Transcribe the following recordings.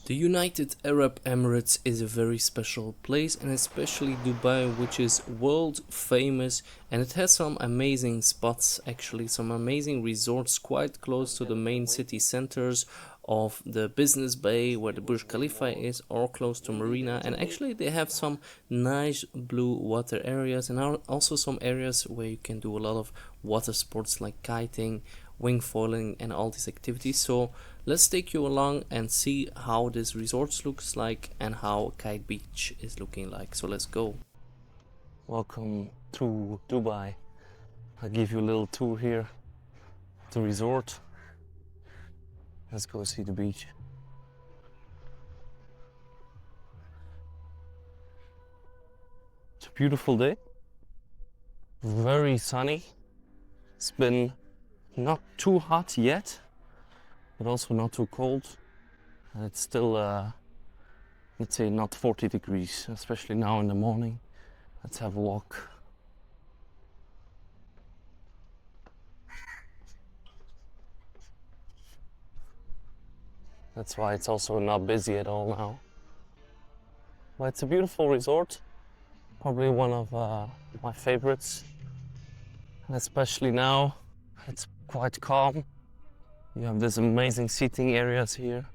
The United Arab Emirates is a very special place, and especially Dubai, which is world famous, and it has some amazing spots, actually some amazing resorts quite close to the main city centers of the business bay where the Burj Khalifa is, or close to Marina. And actually they have some nice blue water areas, and also some areas where you can do a lot of water sports like kiting, wing foiling, and all these activities. So let's take you along and see how this resort looks like and how Kite Beach is looking like. So let's go. Welcome to Dubai. I'll give you a little tour here, the resort. Let's go see the beach. It's a beautiful day, very sunny. It's been not too hot yet, but also not too cold. And it's still, let's say, not 40 degrees, especially now in the morning. Let's have a walk. That's why it's also not busy at all now. But it's a beautiful resort, probably one of my favorites. And especially now, it's quite calm. You have these amazing seating areas here,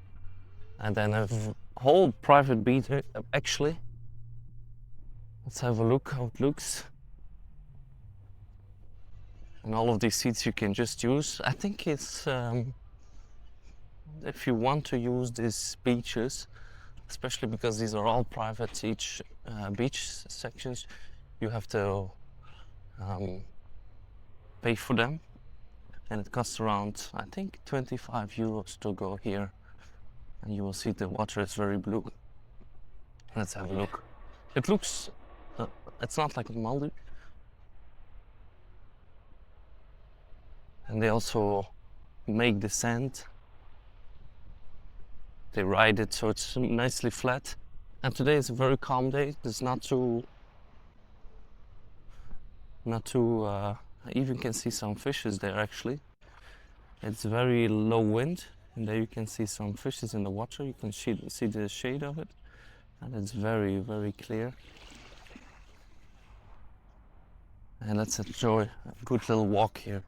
and then a whole private beach actually. Let's have a look how it looks. And all of these seats you can just use. I think it's if you want to use these beaches, especially because these are all private beach sections, you have to pay for them, and it costs around, I think, 25 euros to go here. And you will see the water is very blue. Let's have a look. It looks, it's not like a Maldives. And they also make the sand. They ride it so it's nicely flat. And today is a very calm day. It's not too, I even can see some fishes there actually. It's very low wind, and there you can see some fishes in the water. You can see the shade of it, and it's very, very clear. And let's enjoy a good little walk here.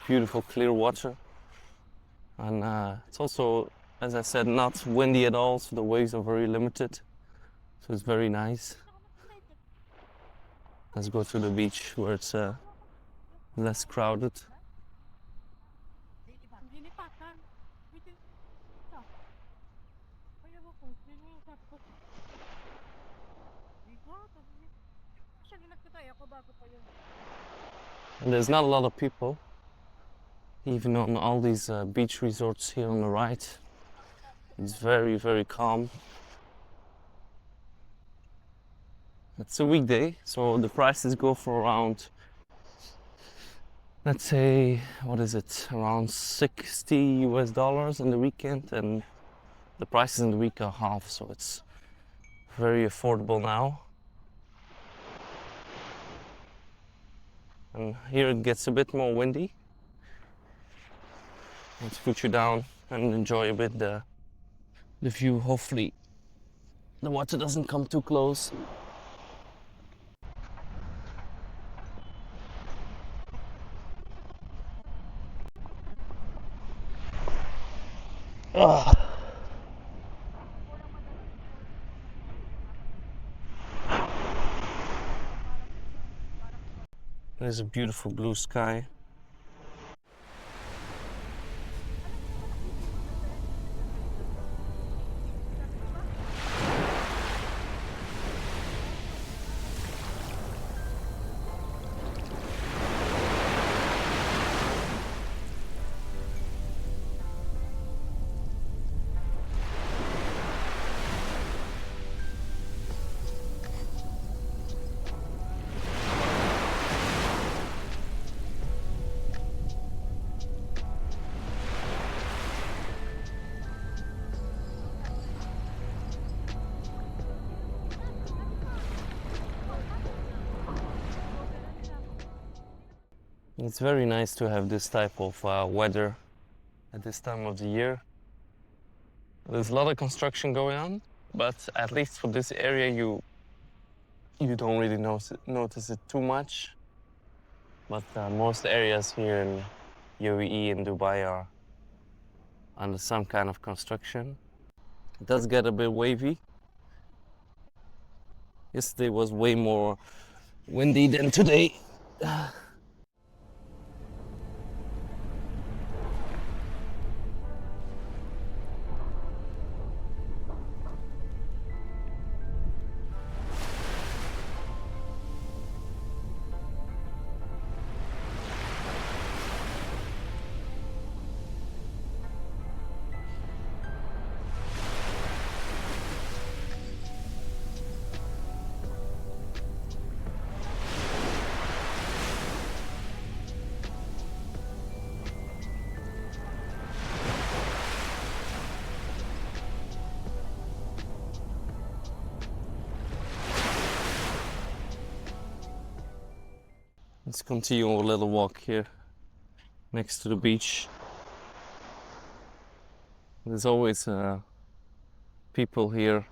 Beautiful clear water, and it's also, as I said, not windy at all, so the waves are very limited, so it's very nice. Let's go to the beach where it's less crowded. And there's not a lot of people, even on all these beach resorts here on the right. It's very, very calm. It's a weekday, so the prices go for around, let's say, what is it, around 60 US dollars on the weekend, and the prices in the week are half, so it's very affordable now. And here it gets a bit more windy. Let's put you down and enjoy a bit the view. Hopefully the water doesn't come too close. There's a beautiful blue sky. It's very nice to have this type of weather at this time of the year. There's a lot of construction going on, but at least for this area you don't really notice it too much. But most areas here in UAE and Dubai are under some kind of construction. It does get a bit wavy. Yesterday was way more windy than today. Let's continue our little walk here next to the beach. There's always people here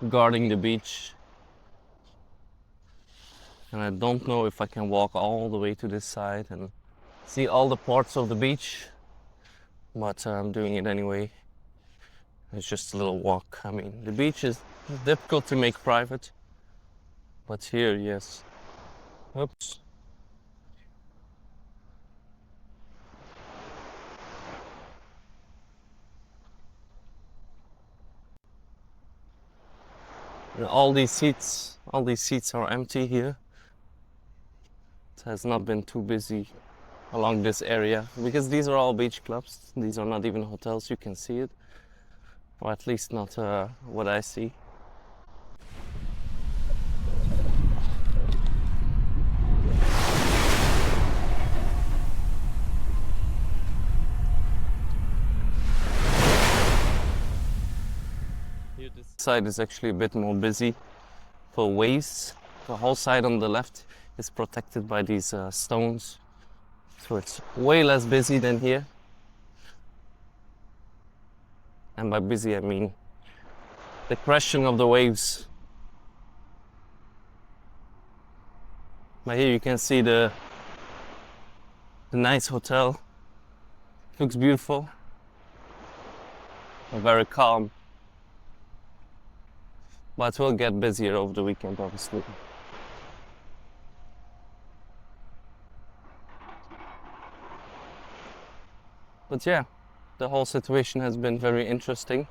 guarding the beach. And I don't know if I can walk all the way to this side and see all the parts of the beach, but I'm doing it anyway. It's just a little walk. I mean, the beach is difficult to make private, but here, yes. Oops. And all these seats are empty here. It has not been too busy along this area because these are all beach clubs. These are not even hotels, you can see it. Or at least not what I see. Here this side is actually a bit more busy for waves. The whole side on the left is protected by these stones. So it's way less busy than here. And by busy, I mean the crashing of the waves. But here you can see the nice hotel. Looks beautiful. And very calm. But we'll get busier over the weekend, obviously. But yeah, the whole situation has been very interesting.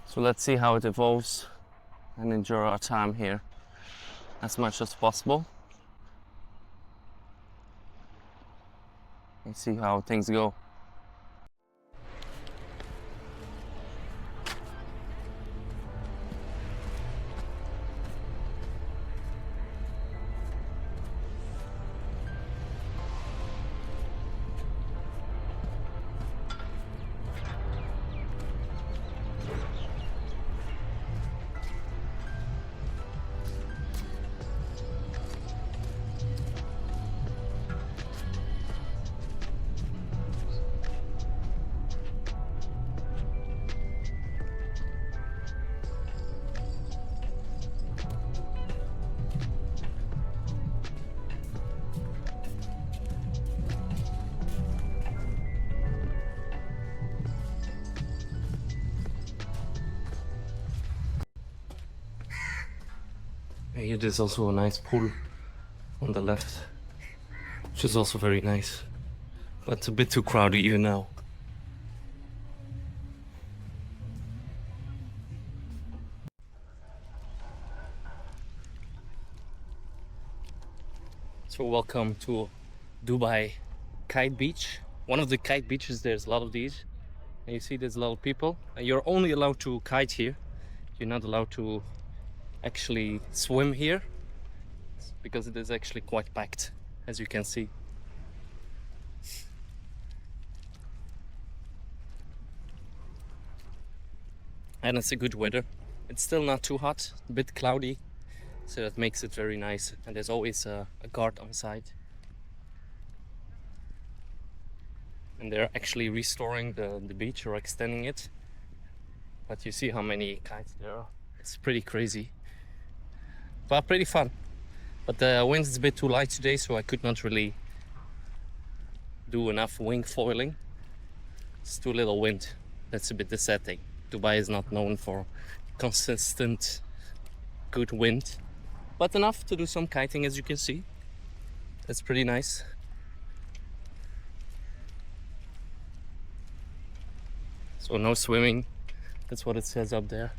So let's see how it evolves and enjoy our time here as much as possible. And see how things go. Here there's also a nice pool on the left, which is also very nice, but a bit too crowded even now. So welcome to Dubai Kite Beach. One of the kite beaches, there's a lot of these. And you see there's a lot of people. And you're only allowed to kite here. You're not allowed to actually swim here because it is actually quite packed, as you can see. And it's a good weather. It's still not too hot, a bit cloudy, so that makes it very nice. And there's always a guard on site. and they're actually restoring the beach or extending it. But you see how many kites there are. It's pretty crazy, but pretty fun. But the wind is a bit too light today, so I could not really do enough wing foiling. It's too little wind. That's a bit the sad thing. Dubai is not known for consistent good wind, but enough to do some kiting, as you can see. That's pretty nice. So no swimming, that's what it says up there.